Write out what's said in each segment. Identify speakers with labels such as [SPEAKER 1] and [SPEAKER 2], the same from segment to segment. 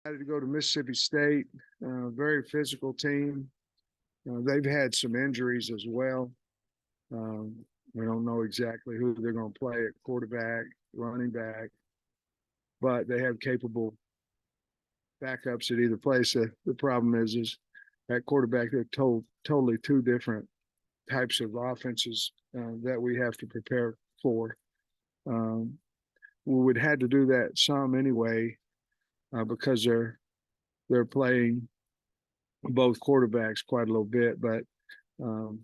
[SPEAKER 1] Had to go to Mississippi State, very physical team. They've had some injuries as well. Um, we don't know exactly who they're going to play at quarterback, running back, but they have capable backups at either place. The problem is at quarterback, they're totally two different types of offenses that we have to prepare for. Um, we would have to do that some anyway because they're playing both quarterbacks quite a little bit, but um,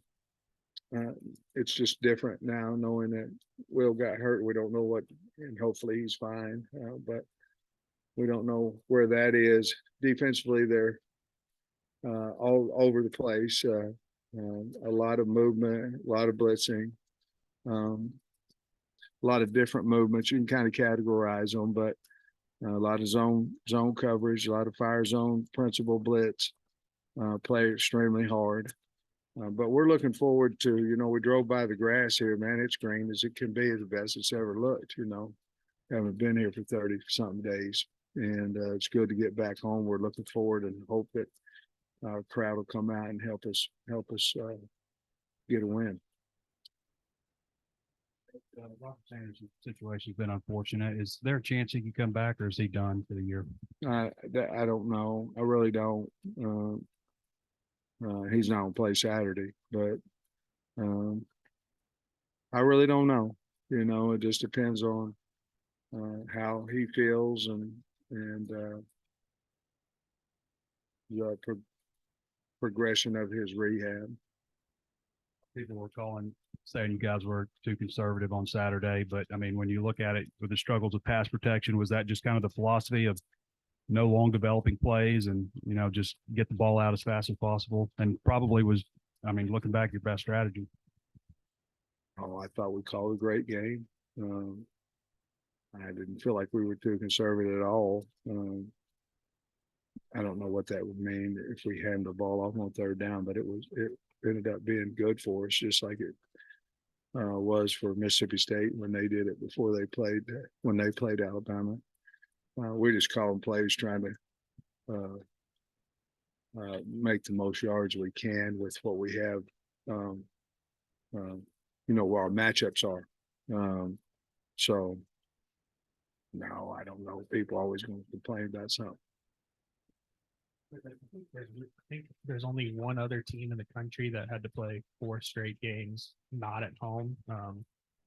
[SPEAKER 1] uh, it's just different now knowing that Will got hurt. We don't know what, and hopefully he's fine, but we don't know where that is. Defensively, they're all over the place. A lot of movement, a lot of blitzing, um, a lot of different movements. You can kind of categorize them, but a lot of zone coverage, a lot of fire zone principal blitz. Play extremely hard. But we're looking forward to, we drove by the grass here, man. It's green as it can be, the best it's ever looked. Haven't been here for 30 something days. And it's good to get back home. We're looking forward and hope that our crowd will come out and help us get a win.
[SPEAKER 2] Robert Sanders' situation's been unfortunate. Is there a chance he can come back, or is he done for the year?
[SPEAKER 1] I don't know. I really don't. He's not going to play Saturday, but I really don't know. It just depends on how he feels and the progression of his rehab.
[SPEAKER 2] People were saying you guys were too conservative on Saturday, but I mean, when you look at it with the struggles of pass protection, was that just kind of the philosophy of no long developing plays and, just get the ball out as fast as possible? And probably was, I mean, looking back, your best strategy.
[SPEAKER 1] Oh, I thought we called a great game. I didn't feel like we were too conservative at all. I don't know what that would mean if we handed the ball off on third down, but it ended up being good for us, just like it was for Mississippi State when they did it before when they played Alabama. We just called plays trying to make the most yards we can with what we have, where our matchups are. So, no, I don't know. People are always going to complain about something.
[SPEAKER 3] I think there's only one other team in the country that had to play 4 straight games not at home.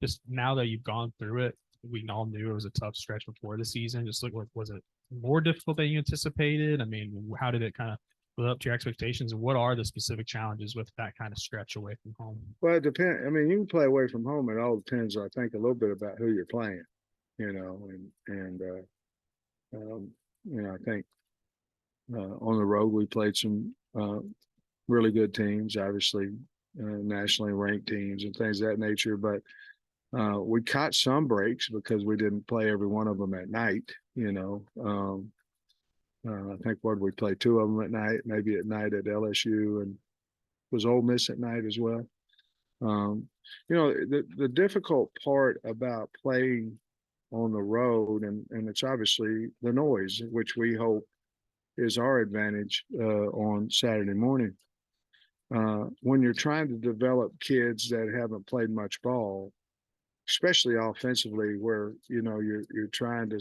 [SPEAKER 3] Just now that you've gone through it, we all knew it was a tough stretch before the season. Just like, was it more difficult than you anticipated? I mean, how did it kind of live up to your expectations? And what are the specific challenges with that kind of stretch away from home?
[SPEAKER 1] Well, it depends. I mean, you can play away from home. It all depends, I think, a little bit about who you're playing, and I think on the road we played some really good teams, obviously nationally ranked teams and things of that nature. But we caught some breaks because we didn't play every one of them at night. I think we played 2 of them at night, maybe at night at LSU, and was Ole Miss at night as well. The difficult part about playing on the road, and it's obviously the noise, which we hope is our advantage on Saturday morning. When you're trying to develop kids that haven't played much ball, especially offensively, where you're trying to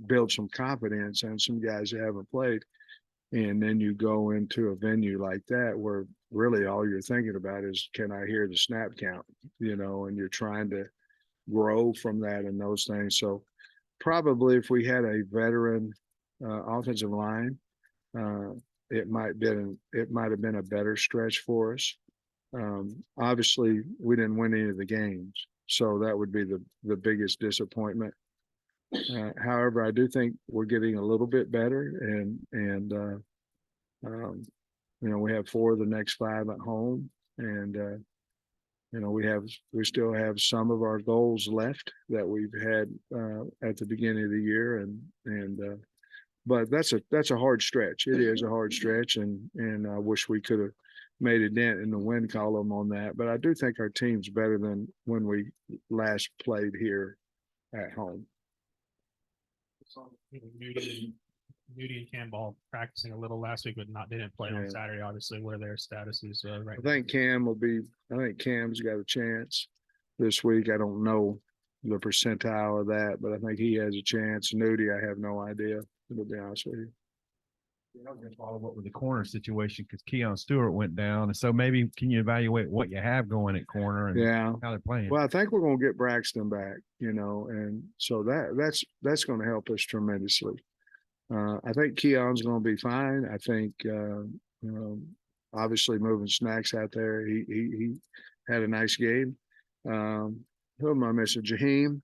[SPEAKER 1] build some confidence, and some guys that haven't played, and then you go into a venue like that where really all you're thinking about is, can I hear the snap count? And you're trying to grow from that and those things. So probably if we had a veteran offensive line, it might have been a better stretch for us. Obviously, we didn't win any of the games, so that would be the biggest disappointment. However, I do think we're getting a little bit better, and we have 4 of the next 5 at home, and we still have some of our goals left that we've had at the beginning of the year, but that's a hard stretch. It is a hard stretch, and I wish we could have made a dent in the win column on that. But I do think our team's better than when we last played here at home.
[SPEAKER 3] Nudie and Campbell practicing a little last week, but didn't play
[SPEAKER 1] Yeah.
[SPEAKER 3] on Saturday. Obviously, where their status is right
[SPEAKER 1] I
[SPEAKER 3] now.
[SPEAKER 1] think I think Cam's got a chance this week. I don't know the percentile of that, but I think he has a chance. Nudie, I have no idea, to be honest with you.
[SPEAKER 4] I was going to follow up with the corner situation because Keon Stewart went down. And so maybe can you evaluate what you have going at corner and
[SPEAKER 1] Yeah.
[SPEAKER 4] how they're playing?
[SPEAKER 1] Well, I think we're going to get Braxton back, and so that's going to help us tremendously. I think Keon's going to be fine. I think, obviously moving Snacks out there, he had a nice game. Who am I missing? Jaheim.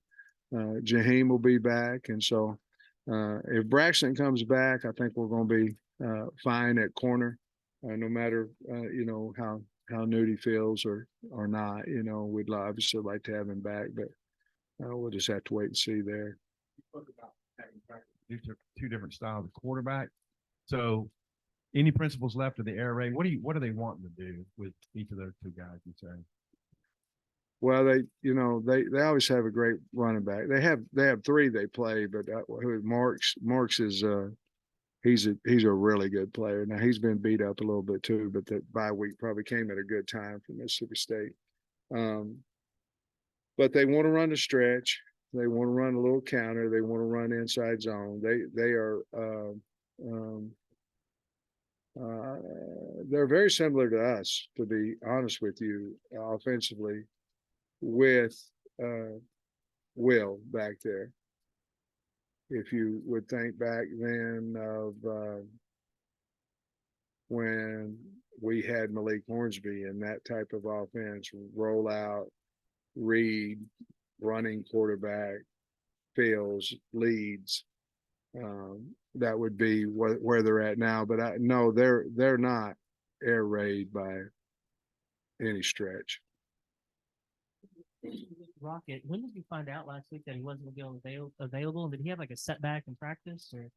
[SPEAKER 1] Jaheim will be back, and so if Braxton comes back, I think we're going to be fine at corner, no matter how Nudie feels or not. We'd obviously like to have him back, but we'll just have to wait and see there.
[SPEAKER 4] Due to two different styles of quarterback. So any principles left of the air raid? What are they wanting to do with each of those two guys, you say?
[SPEAKER 1] Well, they always have a great running back. They have three they play, but Marks is he's a really good player. Now he's been beat up a little bit too, but the bye week probably came at a good time for Mississippi State. But they want to run the stretch. They want to run a little counter. They want to run inside zone. They're very similar to us, to be honest with you, offensively, with Will back there. If you would think back then of when we had Malik Hornsby and that type of offense, roll out, read, running quarterback, Fields, leads, that would be where they're at now. But they're not air raid by any stretch.
[SPEAKER 5] Rocket, when did you find out last week that he wasn't going to be available? Did he have like a setback in practice? Or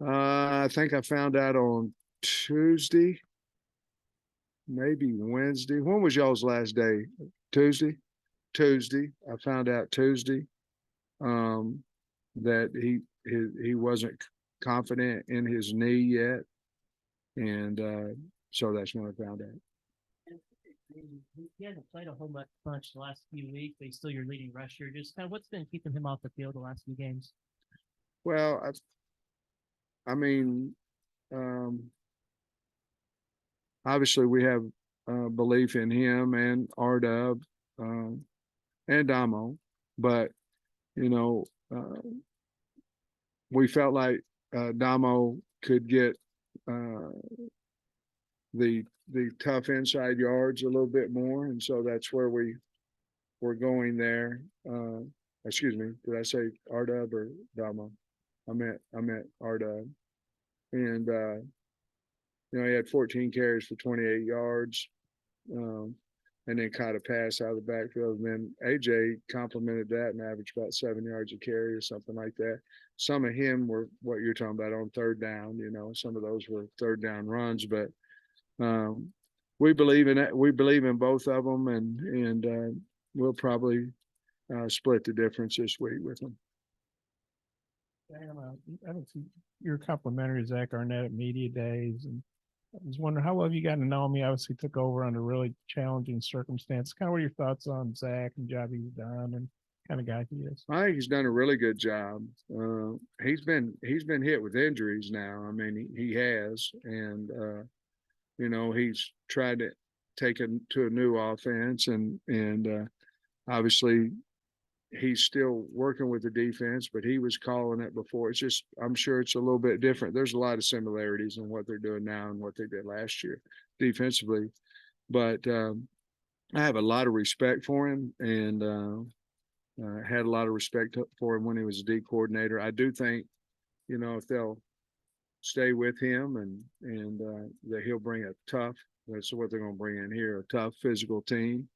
[SPEAKER 1] I think I found out on Tuesday, maybe Wednesday. When was y'all's last day? Tuesday. I found out Tuesday that he wasn't confident in his knee yet, and so that's when I found out.
[SPEAKER 5] He hasn't played a whole bunch the last few weeks, but he's still your leading rusher. Just kind of what's been keeping him off the field the last few games?
[SPEAKER 1] Well, I mean, obviously we have belief in him and R-Dub and Damo, but we felt like Damo could get the tough inside yards a little bit more, and so that's where we're going there. Excuse me, did I say R-Dub or Damo? I meant R-Dub, and he had 14 carries for 28 yards, and then caught a pass out of the backfield. And then AJ complimented that and averaged about 7 yards a carry or something like that. Some of him were what you're talking about on third down. Some of those were third down runs, but we believe in it. We believe in both of them, and we'll probably split the difference this week with them.
[SPEAKER 6] I don't see you're complimentary to Zack Arnette at media days, and I was wondering how well have you gotten to know him? He obviously took over under really challenging circumstances. Kind of what are your thoughts on Zack and the job he's done and kind of guy he is?
[SPEAKER 1] I think he's done a really good job. He's been hit with injuries now. I mean, he has, and he's tried to take it to a new offense, and obviously he's still working with the defense, but he was calling it before. It's just, I'm sure it's a little bit different. There's a lot of similarities in what they're doing now and what they did last year defensively, but I have a lot of respect for him, and had a lot of respect for him when he was a D coordinator. I do think, if they'll stay with him and that he'll bring that's what they're going to bring in here, a tough physical team.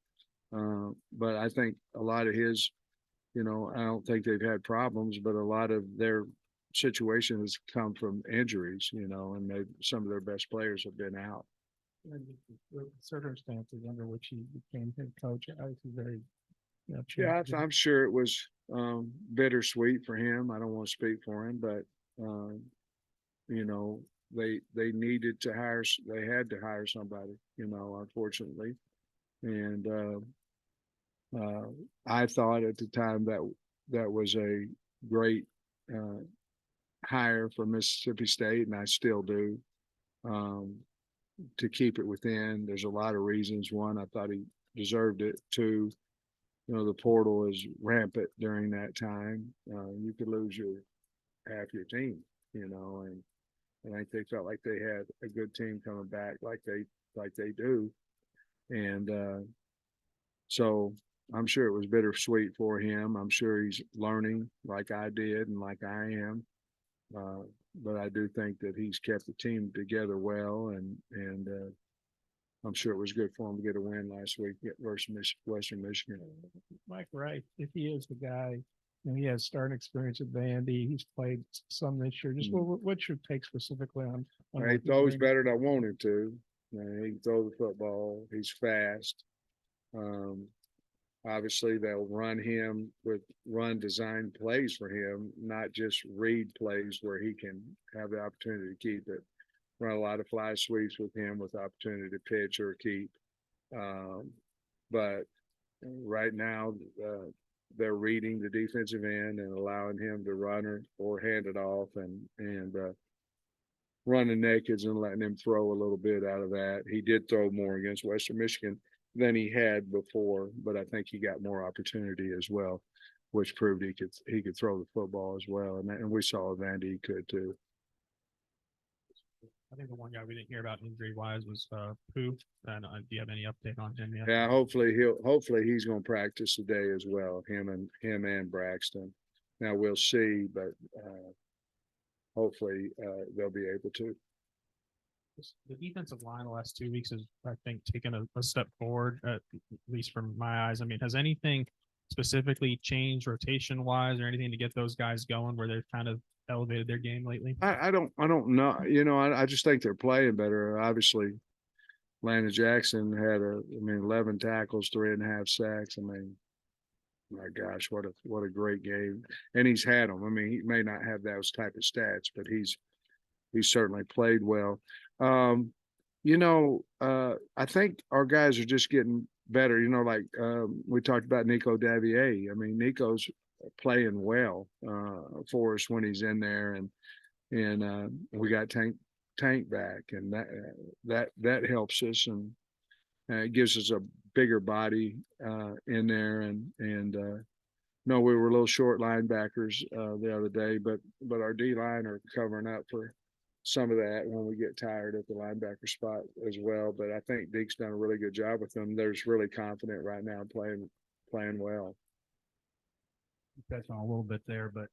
[SPEAKER 1] But I think a lot of his, I don't think they've had problems, but a lot of their situation has come from injuries, and some of their best players have been out.
[SPEAKER 6] The circumstances under which he became head coach, obviously very you know,
[SPEAKER 1] Yeah,
[SPEAKER 6] challenging?
[SPEAKER 1] I'm sure it was bittersweet for him. I don't want to speak for him, but you know, they needed to hire. They had to hire somebody. You know, unfortunately, and I thought at the time that that was a great uh, hire for Mississippi State, and I still do. Um, to keep it within, there's a lot of reasons. One, I thought he deserved it. Two, you know, the portal is rampant during that time. You could lose your half your team, you know, and I think they felt like they had a good team coming back like they do. And so I'm sure it was bittersweet for him. I'm sure he's learning like I did and like I am. Uh, but I do think that he's kept the team together well, and I'm sure it was good for him to get a win last week versus Western Michigan.
[SPEAKER 6] Mike Wright, if he is the guy, you know, he has starting experience at Vandy. He's played some this year. Just what's your take specifically on what
[SPEAKER 1] He
[SPEAKER 6] he's
[SPEAKER 1] throws
[SPEAKER 6] bringing?
[SPEAKER 1] better than I want him to. He can throw the football. He's fast. Um, Obviously, they'll run him with run design plays for him, not just read plays where he can have the opportunity to keep it. Run a lot of fly sweeps with him with the opportunity to pitch or keep. Um, but right now, they're reading the defensive end and allowing him to run or hand it off and running nakeds and letting him throw a little bit out of that. He did throw more against Western Michigan than he had before, but I think he got more opportunity as well, which proved he could throw the football as well. And we saw Vandy could too.
[SPEAKER 3] I think the one guy we didn't hear about injury wise was Pooh. And do you have any update on him yet?
[SPEAKER 1] Yeah, hopefully he's going to practice today as well. Him and Braxton. Now we'll see, but hopefully they'll be able to.
[SPEAKER 3] The defensive line the last 2 weeks has, I think, taken a step forward, at least from my eyes. I mean, has anything specifically changed rotation wise or anything to get those guys going where they've kind of elevated their game lately?
[SPEAKER 1] I don't know. You know, I just think they're playing better. Obviously, Landon Jackson had 11 tackles, 3.5 sacks. I mean, my gosh, what a great game. And he's had them. I mean, he may not have those type of stats, but he's certainly played well. You know, I think our guys are just getting better. You know, like we talked about Nico Davier. I mean, Nico's playing well for us when he's in there, and we got Tank back, and that helps us, and it gives us a bigger body in there, and no, we were a little short linebackers the other day, but our D line are covering up for some of that when we get tired at the linebacker spot as well. But I think Deke's done a really good job with them. They're just really confident right now, playing well.
[SPEAKER 2] Touched on a little bit there, but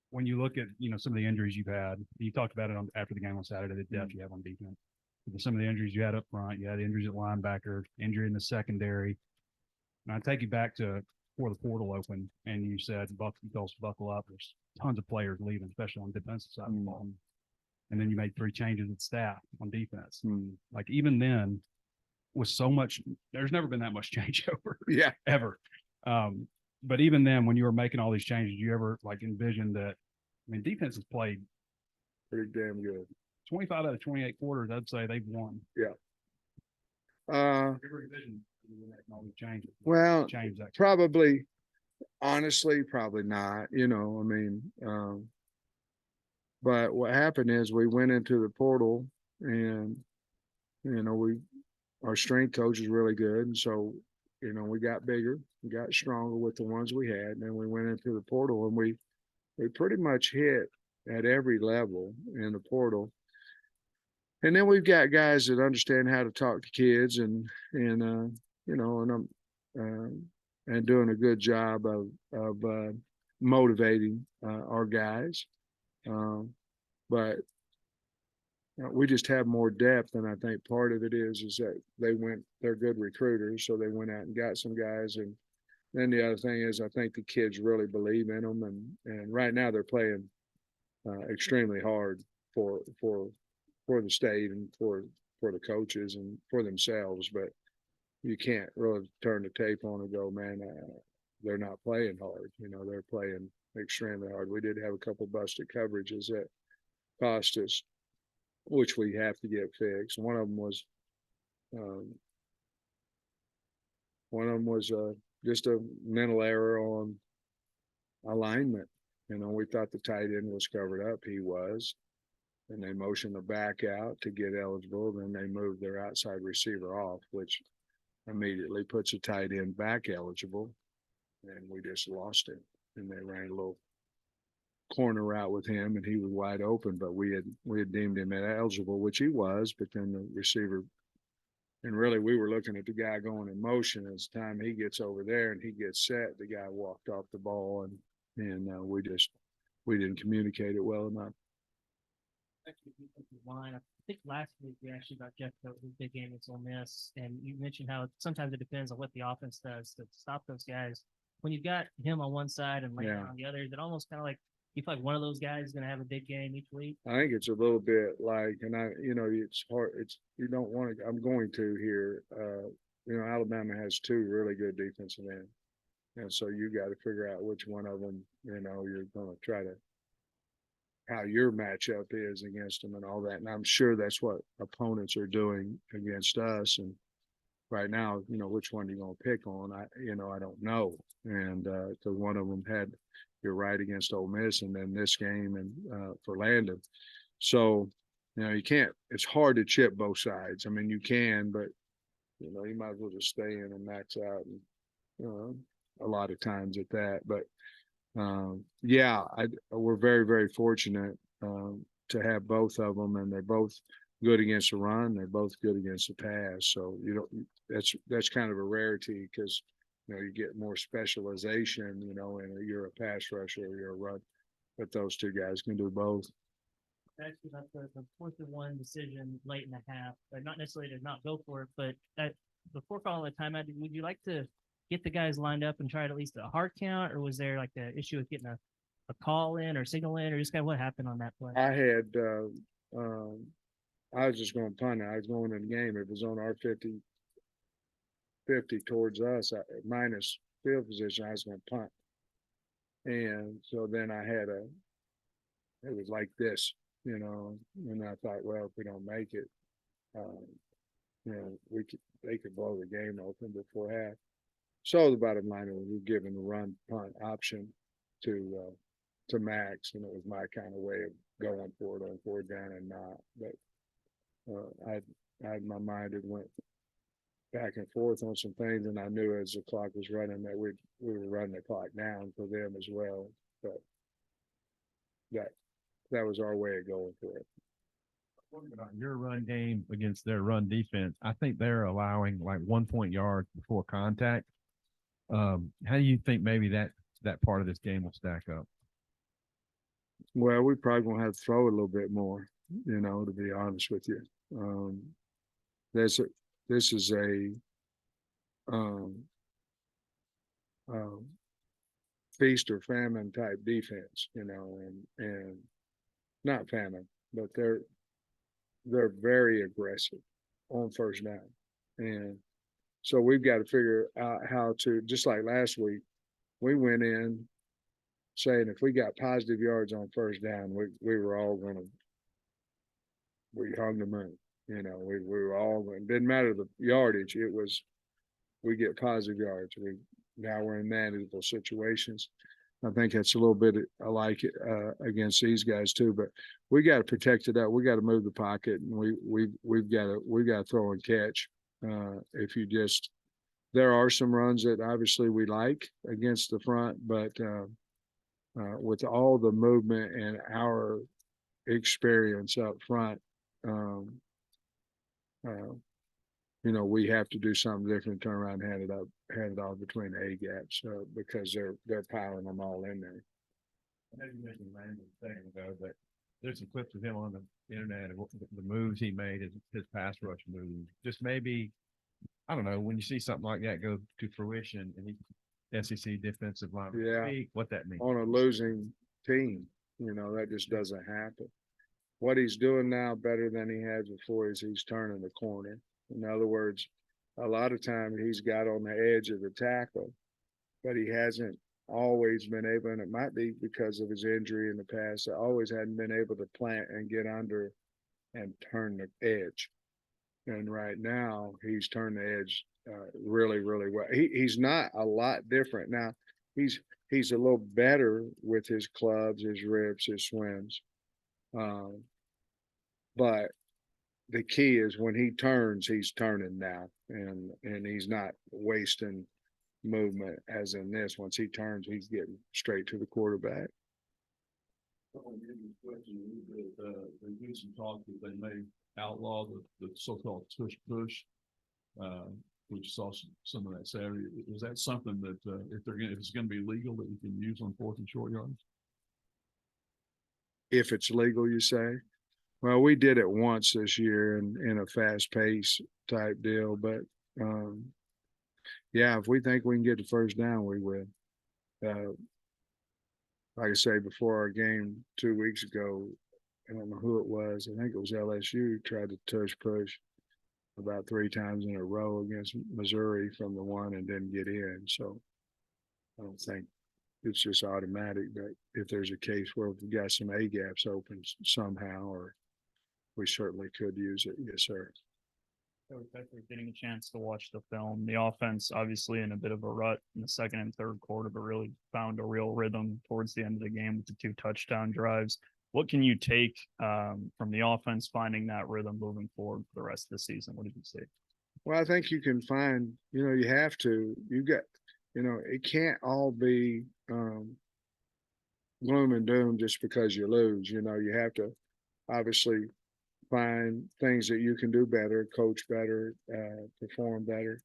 [SPEAKER 2] when you look at, you know, some of the injuries you've had, you talked about it after the game on Saturday, the depth you have on defense. Some of the injuries you had up front, you had injuries at linebacker, injury in the secondary. And I take you back to before the portal opened, and you said, buckle up. There's tons of players leaving, especially on the defensive side of the ball. And then you made 3 changes with staff on defense. Like even then, with so much, there's never been that much changeover.
[SPEAKER 1] Yeah,
[SPEAKER 2] ever. But even then, when you were making all these changes, you ever like envisioned that? I mean, defense has played
[SPEAKER 1] pretty damn good.
[SPEAKER 2] 25 out of 28 quarters. I'd say they've won.
[SPEAKER 1] Yeah.
[SPEAKER 2] Ever envisioned making all these changes?
[SPEAKER 1] Well,
[SPEAKER 2] change that.
[SPEAKER 1] Probably, honestly, probably not. You know, I mean, but what happened is we went into the portal, and you know, our strength coach is really good, and so you know, we got bigger, we got stronger with the ones we had, and then we went into the portal, and we pretty much hit at every level in the portal. And then we've got guys that understand how to talk to kids, and you know, and doing a good job of motivating our guys. But we just have more depth, and I think part of it is that they're good recruiters, so they went out and got some guys. And then the other thing is I think the kids really believe in them, and right now they're playing extremely hard for the state and for the coaches and for themselves. But you can't really turn the tape on and go, man, they're not playing hard. You know, they're playing extremely hard. We did have a couple busted coverages that cost us, which we have to get fixed. Um, one of them was just a mental error on alignment. You know, we thought the tight end was covered up. He was. And they motioned the back out to get eligible. Then they moved their outside receiver off, which immediately puts a tight end back eligible. And we just lost him. And they ran a little corner route with him, and he was wide open. But we had deemed him eligible, which he was. But then the receiver, and really we were looking at the guy going in motion. As the time he gets over there and he gets set, the guy walked off the ball, and we didn't communicate it well enough.
[SPEAKER 5] Line. I think last week we actually got Jeff Coat, his big game against Ole Miss, and you mentioned how sometimes it depends on what the offense does to stop those guys. When you've got him on one side and Landon on the other, is it almost kind of like you feel like one of those guys is going to have a big game each week?
[SPEAKER 1] I think it's a little bit like, and it's hard. You don't want to. I'm going to here. Alabama has two really good defensive ends, and so you got to figure out which one of them you're going to try to. How your matchup is against them and all that. And I'm sure that's what opponents are doing against us. And right now, which one are you going to pick on? I don't know. And because one of them had, you're right, against Ole Miss, and then this game and for Landon. So, you can't, it's hard to chip both sides. I mean, you can, but, you might as well just stay in and max out. And, a lot of times at that, but we're very, very fortunate to have both of them, and they're both good against the run. They're both good against the pass. So that's kind of a rarity because you get more specialization. And you're a pass rusher or you're a run, but those two guys can do both.
[SPEAKER 5] Actually, that's the 4th-and-1 decision late in the half, but not necessarily to not go for it, but that before calling the timeout, would you like to get the guys lined up and try at least a hard count, or was there like the issue with getting a call in or signal in, or just kind of what happened on that play?
[SPEAKER 1] I was just going to punt it. I was going in the game. It was on our 50 towards us, minus field position. I was going to punt. And so then it was like this, and I thought, well, if we don't make it, they could blow the game open before half. So the bottom line was we were given the run punt option to Max, and it was my kind of way of going for it on 4th down and not. But I had my mind, it went back and forth on some things, and I knew as the clock was running that we were running the clock down for them as well. But that was our way of going for it.
[SPEAKER 4] About your run game against their run defense, I think they're allowing like 1 point yards before contact. How do you think maybe that part of this game will stack up?
[SPEAKER 1] Well, we probably gonna have to throw it a little bit more, to be honest with you. This is a feast or famine type defense, and not famine, but they're very aggressive on 1st down. And so we've got to figure out how to, just like last week, we went in saying if we got positive yards on 1st down, we were all going to, we hung the moon. We were all going, didn't matter the yardage. It was, we get positive yards. Now we're in manageable situations. I think that's a little bit alike against these guys too, but we got to protect it up. We got to move the pocket, and we've got to throw and catch. There are some runs that obviously we like against the front, but with all the movement and our experience up front, we have to do something different, turn around and hand it off between the A gaps because they're piling them all in there.
[SPEAKER 4] I know you mentioned Landon a second ago, but there's some clips of him on the internet of the moves he made, his pass rush moves. Just maybe, I don't know, when you see something like that go to fruition and SEC defensive line, what that means.
[SPEAKER 1] On a losing team, that just doesn't happen. What he's doing now better than he had before is he's turning the corner. In other words, a lot of time he's got on the edge of the tackle, but he hasn't always been able, and it might be because of his injury in the past, always hadn't been able to plant and get under and turn the edge. And right now he's turned the edge really, really well. He's not a lot different. Now he's a little better with his clubs, his rips, his swims. But the key is when he turns, he's turning now, and he's not wasting movement as in this. Once he turns, he's getting straight to the quarterback.
[SPEAKER 7] There's been some talk that they may outlaw the so-called tush push. We saw some of that Saturday. Is that something that if it's going to be legal that you can use on 4th and short yards?
[SPEAKER 1] If it's legal, you say? Well, we did it once this year in a fast pace type deal, but yeah, if we think we can get the first down, we will. Like I say, before our game 2 weeks ago, I don't know who it was. I think it was LSU tried to tush push about 3 times in a row against Missouri from the 1 and didn't get in. So I don't think it's just automatic, but if there's a case where we've got some A gaps open somehow, or we certainly could use it. Yes, sir.
[SPEAKER 8] Coach, after getting a chance to watch the film, the offense obviously in a bit of a rut in the second and third quarter, but really found a real rhythm towards the end of the game with the 2 touchdown drives. What can you take from the offense finding that rhythm moving forward for the rest of the season? What did you say?
[SPEAKER 1] Well, I think you can find, you have to, it can't all be gloom and doom just because you lose. You have to obviously find things that you can do better, coach better, perform better,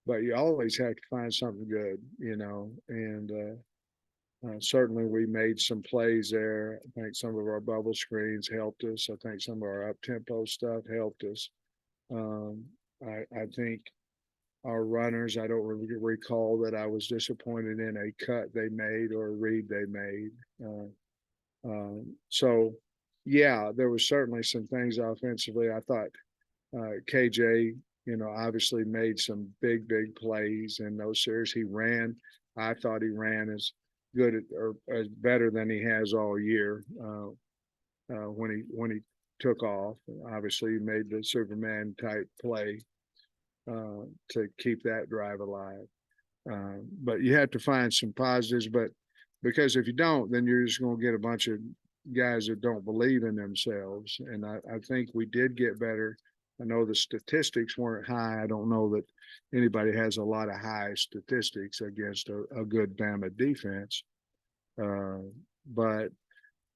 [SPEAKER 1] but you always have to find something good, and certainly we made some plays there. I think some of our bubble screens helped us. I think some of our up-tempo stuff helped us. I think our runners, I don't really recall that I was disappointed in a cut they made or a read they made. So yeah, there was certainly some things offensively. I thought KJ, obviously made some big plays in those series. He ran. I thought he ran as good or as better than he has all year when he took off. Obviously, he made the Superman type play to keep that drive alive. But you have to find some positives. But because if you don't, then you're just going to get a bunch of guys that don't believe in themselves. And I think we did get better. I know the statistics weren't high. I don't know that anybody has a lot of high statistics against a good Bama defense. But,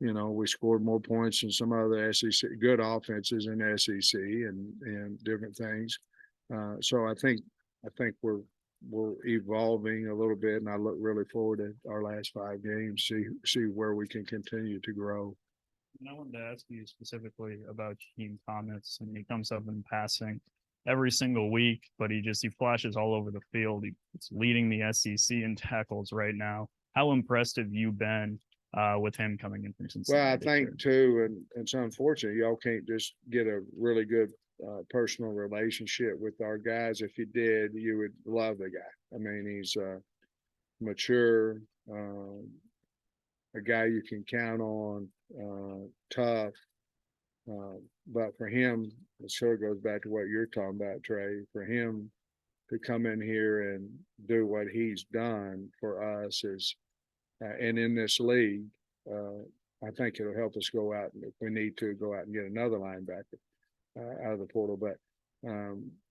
[SPEAKER 1] we scored more points than some other SEC, good offenses in SEC and different things. So I think we're evolving a little bit, and I look really forward to our last 5 games, see where we can continue to grow.
[SPEAKER 8] And I wanted to ask you specifically about Team Thomas, and he comes up in passing every single week, but he flashes all over the field. He's leading the SEC in tackles right now. How impressed have you been with him coming in from Cincinnati?
[SPEAKER 1] Well, I think too, and it's unfortunate y'all can't just get a really good personal relationship with our guys. If you did, you would love the guy. I mean, he's mature, a guy you can count on, tough. But for him, it sort of goes back to what you're talking about, Trey. For him to come in here and do what he's done for us is, and in this league, I think it'll help us go out, and if we need to, go out and get another linebacker out of the portal. But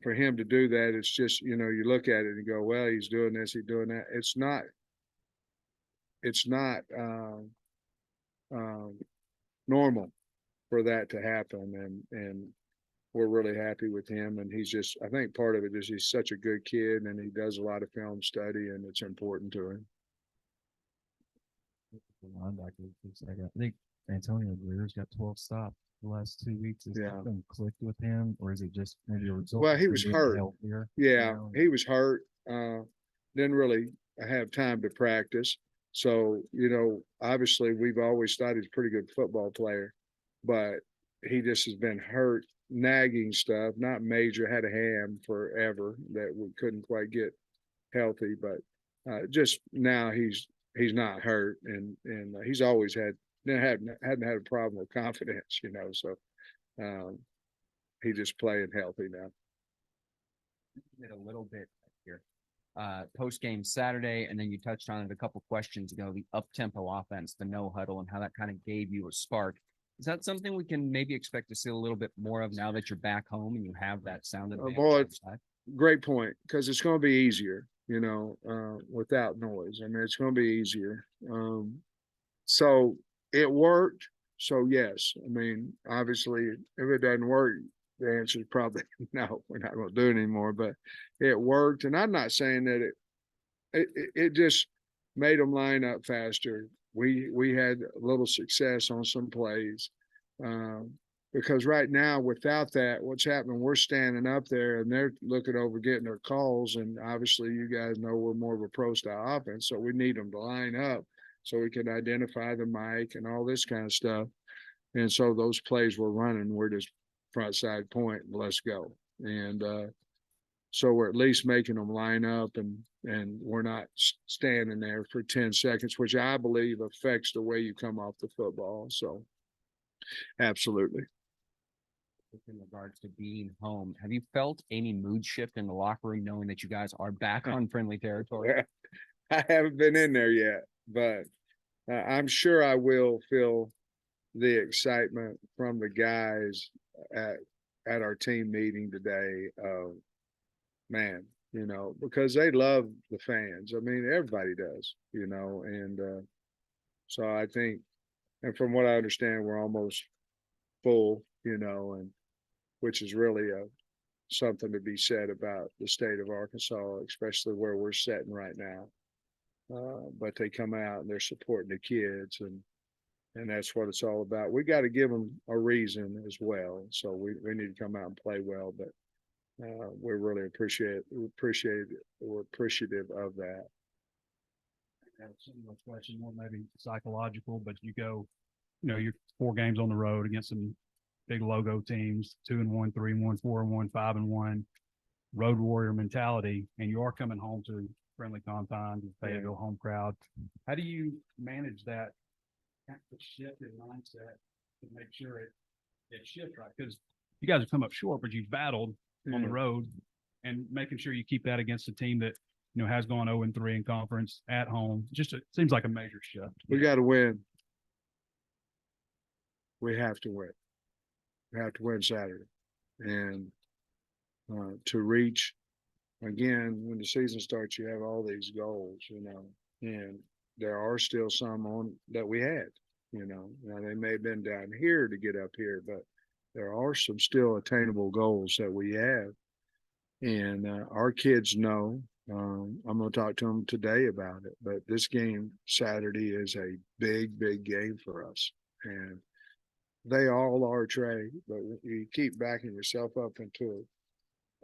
[SPEAKER 1] for him to do that, it's just, you look at it and go, well, he's doing this, he's doing that. It's not normal for that to happen. And we're really happy with him. And he's just, I think part of it is he's such a good kid, and he does a lot of film study, and it's important to him.
[SPEAKER 9] I think Antonio Greer's got 12 stops the last 2 weeks. Has something clicked with him, or is it just maybe a result?
[SPEAKER 1] Well, he was hurt.
[SPEAKER 9] Healthier,
[SPEAKER 1] yeah, he was hurt. Didn't really have time to practice. So, obviously we've always thought he's a pretty good football player, but he just has been hurt nagging stuff, not major, had a ham forever that we couldn't quite get healthy, but just now he's not hurt and he's always hadn't had a problem with confidence, so he just playing healthy now.
[SPEAKER 10] It a little bit here. Post game Saturday, and then you touched on it a couple questions ago, the up tempo offense, the no huddle, and how that kind of gave you a spark. Is that something we can maybe expect to see a little bit more of now that you're back home and you have that sound advantage?
[SPEAKER 1] Boy,
[SPEAKER 10] outside?
[SPEAKER 1] Great point, because it's going to be easier, without noise. I mean, it's going to be easier. So it worked. So yes, I mean, obviously, if it doesn't work, the answer is probably no. We're not going to do it anymore. But it worked, and I'm not saying that it just made them line up faster. We had a little success on some plays. Because right now, without that, what's happening, we're standing up there and they're looking over getting their calls. And obviously, you guys know we're more of a pro style offense. So we need them to line up so we can identify the mic and all this kind of stuff. And so those plays we're running, we're just front side point and let's go. And so we're at least making them line up and we're not standing there for 10 seconds, which I believe affects the way you come off the football. So absolutely.
[SPEAKER 10] In regards to being home, have you felt any mood shift in the locker room knowing that you guys are back on friendly territory?
[SPEAKER 1] I haven't been in there yet, but I'm sure I will feel the excitement from the guys at our team meeting today. Man, because they love the fans. I mean, everybody does, and so I think, and from what I understand, we're almost full, and which is really something to be said about the state of Arkansas, especially where we're sitting right now. But they come out and they're supporting the kids, and that's what it's all about. We got to give them a reason as well. So we need to come out and play well, but we really appreciative of that.
[SPEAKER 2] Have a similar question, more maybe psychological, but you go, you're 4 games on the road against some big logo teams, 2-1, 3-1, 4-1, 5-1, road warrior mentality, and you are coming home to friendly confines, Fayetteville home crowd. How do you manage that kind of shift in mindset to make sure it shifts right? Because you guys have come up short, but you've battled on the road, and making sure you keep that against a team that has gone 0-3 in conference at home. Just seems like a major shift.
[SPEAKER 1] We got to win. We have to win. We have to win Saturday, and to reach again when the season starts, you have all these goals, and there are still some on that we had. Now they may have been down here to get up here, but there are some still attainable goals that we have, and our kids know. I'm going to talk to them today about it, but this game Saturday is a big, big game for us, and they all are, Trey, but you keep backing yourself up into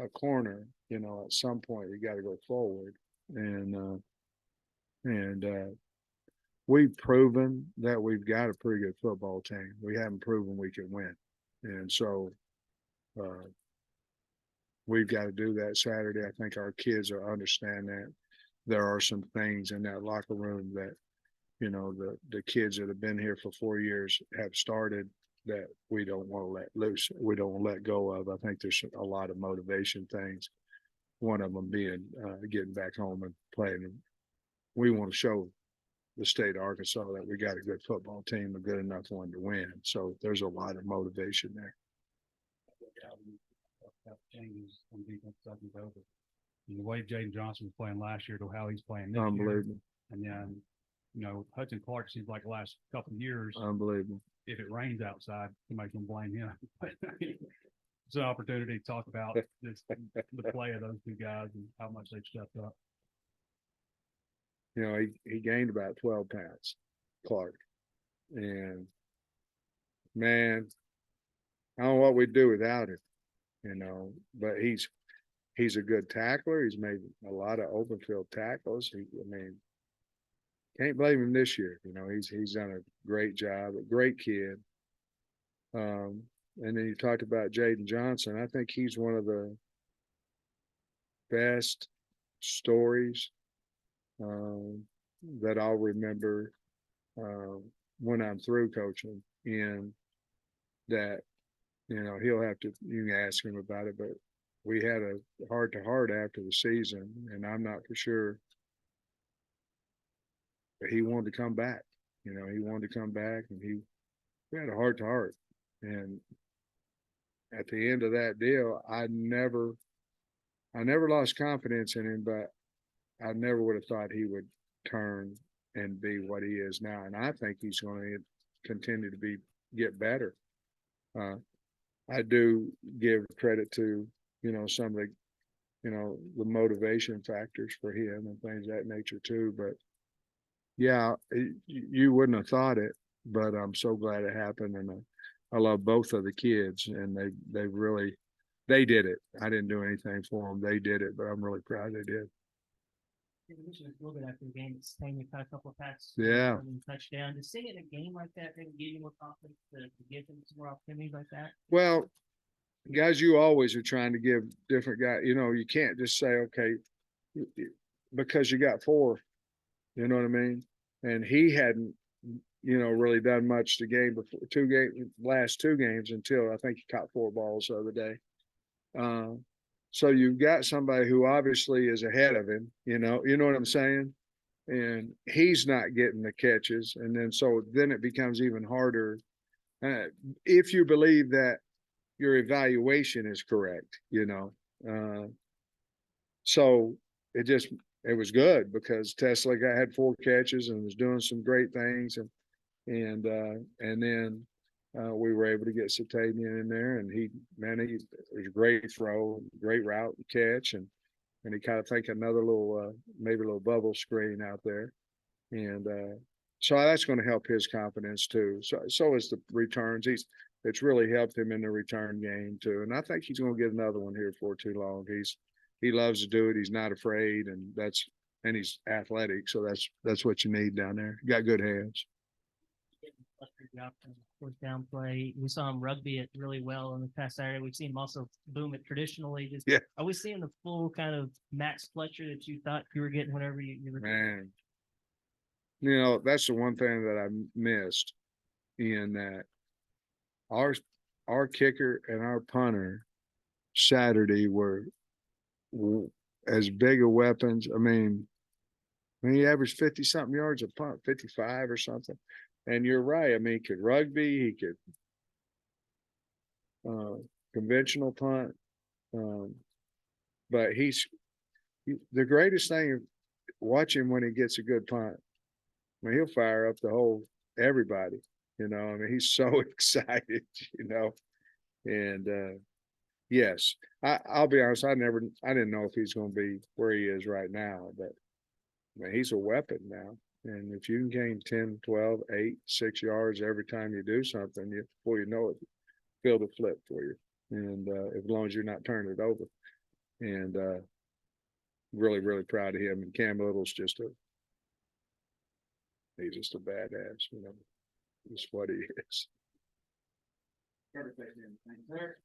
[SPEAKER 1] a corner, at some point you got to go forward, and we've proven that we've got a pretty good football team. We haven't proven we can win. And so we've got to do that Saturday. I think our kids will understand that. There are some things in that locker room that, the kids that have been here for 4 years have started that we don't want to let loose. We don't want to let go of. I think there's a lot of motivation things. One of them being getting back home and playing. We want to show the state of Arkansas that we got a good football team, a good enough one to win. So there's a lot of motivation there.
[SPEAKER 2] Changes on defense is over. And the way Jaden Johnson was playing last year to how he's playing this
[SPEAKER 1] Unbelievable.
[SPEAKER 2] year. And then, Hudson Clark seems like the last couple of years,
[SPEAKER 1] Unbelievable.
[SPEAKER 2] if it rains outside, somebody can blame him. It's an opportunity to talk about the play of those two guys and how much they've stepped up.
[SPEAKER 1] He gained about 12 pounds, Clark. And man, I don't know what we'd do without him, but he's a good tackler. He's made a lot of open field tackles. Can't blame him this year. He's done a great job, a great kid. and then you talked about Jaden Johnson. I think he's one of the best stories that I'll remember when I'm through coaching. And that, he'll have to, you can ask him about it, but we had a heart to heart after the season, and I'm not for sure. But he wanted to come back. He wanted to come back, and we had a heart to heart. And at the end of that deal, I never lost confidence in him, but I never would have thought he would turn and be what he is now. And I think he's going to continue to get better. I do give credit to, some of the, the motivation factors for him and things of that nature too. But yeah, you wouldn't have thought it, but I'm so glad it happened. And I love both of the kids, and they did it. I didn't do anything for them. They did it, but I'm really proud they did.
[SPEAKER 5] You mentioned a little bit after the game, saying you caught a couple of passes.
[SPEAKER 1] Yeah.
[SPEAKER 5] Touchdown. Just seeing in a game like that, maybe give you more confidence to give them some more opportunities like that.
[SPEAKER 1] Well, guys, you always are trying to give different guys, you can't just say, okay, because you got 4, you know what I mean? And he hadn't, really done much the game before last 2 games until I think he caught 4 balls the other day. So you've got somebody who obviously is ahead of him, you know what I'm saying? And he's not getting the catches. And then it becomes even harder. If you believe that your evaluation is correct, so it was good because Tesla had 4 catches and was doing some great things. And then we were able to get Satanian in there, and it was a great throw, great route and catch, and he kind of think another little maybe a little bubble screen out there, and so that's going to help his confidence too. So is the returns. It's really helped him in the return game too, and I think he's going to get another one here for too long. He loves to do it. He's not afraid, and he's athletic, so that's what you need down there. Got good hands.
[SPEAKER 5] Fourth down play. We saw him rugby it really well in the past Saturday. We've seen him also boom it traditionally. Are we seeing the full kind of Max Fletcher that you thought you were getting whenever you were?
[SPEAKER 1] Man, that's the one thing that I missed in that our kicker and our punter Saturday were as big of weapons. I mean, he averaged 50-something yards a punt, 55 or something. And you're right. I mean, he could rugby, he could conventional punt. But the greatest thing, watch him when he gets a good punt. I mean, he'll fire up everybody, I mean, he's so excited, and yes, I'll be honest. I didn't know if he's going to be where he is right now, but I mean, he's a weapon now. And if you can gain 10, 12, 8, 6 yards every time you do something, before you know it, field will flip for you. And as long as you're not turning it over. And really, really proud of him. And Cam Little's he's just a badass, That's what he is.
[SPEAKER 5] Perfect. Thanks, sir.